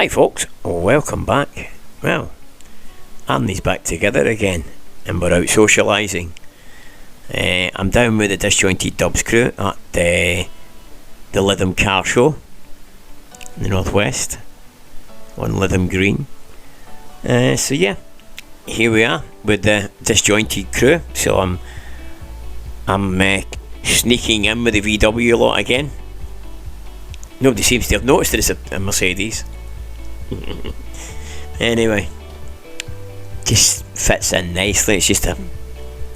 Hi folks, welcome back. Well, Arnie's back together again and we're out socialising. I'm down with the Disjointed Dubs crew at the Lytham Car Show in the northwest on Lytham Green. So yeah, here we are with the Disjointed crew. So I'm sneaking in with the VW lot again. Nobody seems to have noticed that it's a Mercedes. Anyway, just fits in nicely. It's just a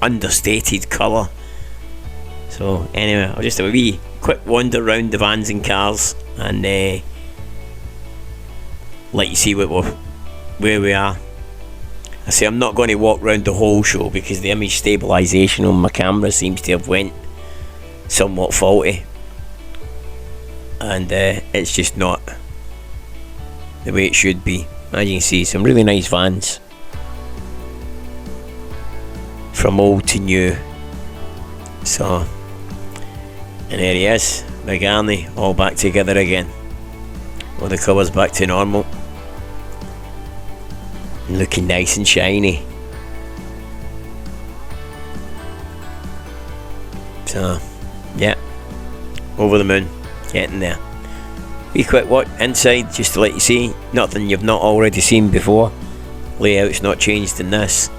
understated colour. So anyway, I'll just have a wee quick wander around the vans and cars and let you see where we are. I say I'm not going to walk around the whole show because the image stabilisation on my camera seems to have went somewhat faulty, and it's just not the way it should be. As you can see, some really nice vans from old to new. So, and there he is, Big Arnie, all back together again. All the colours back to normal. Looking nice and shiny. So, yeah, over the moon, getting there. Wee quick walk inside just to let you see nothing you've not already seen before. Layout's not changed in this.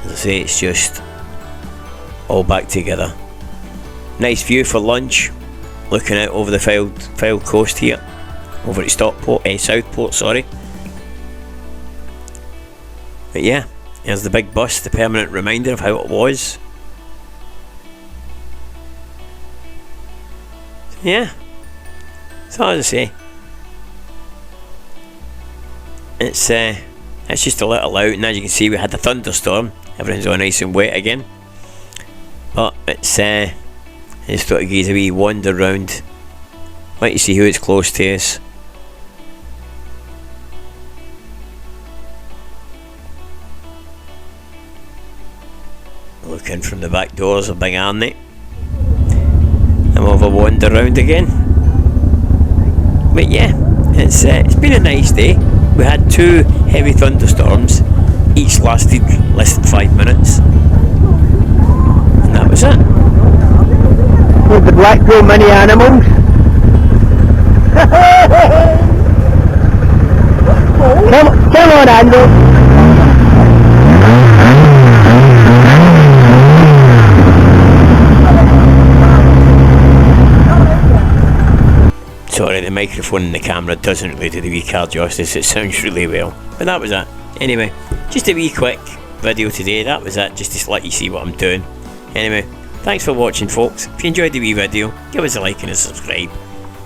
As I say, it's just all back together. Nice view for lunch, looking out over the Fylde coast here, over at Southport, sorry. But yeah, here's the big bus, the permanent reminder of how it was. Yeah. So as I say, it's just a little out, and as you can see we had the thunderstorm. Everything's all nice and wet again. But it's I just thought I'd give you a wee wander round, let you see who it's close to us. Looking from the back doors of Big Arnie, and we'll have a wander round again. But yeah, it's been a nice day. We had 2 heavy thunderstorms, each lasted less than 5 minutes, and that was it. With the Blackpool mini animals. Come on, Andrew. Sorry, the microphone and the camera doesn't really do the wee car justice. It sounds really well. But that was it. Anyway, just a wee quick video today. That was it, just to let you see what I'm doing. Anyway, thanks for watching folks. If you enjoyed the wee video, give us a like and a subscribe.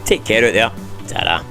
Take care out there. Ta-da.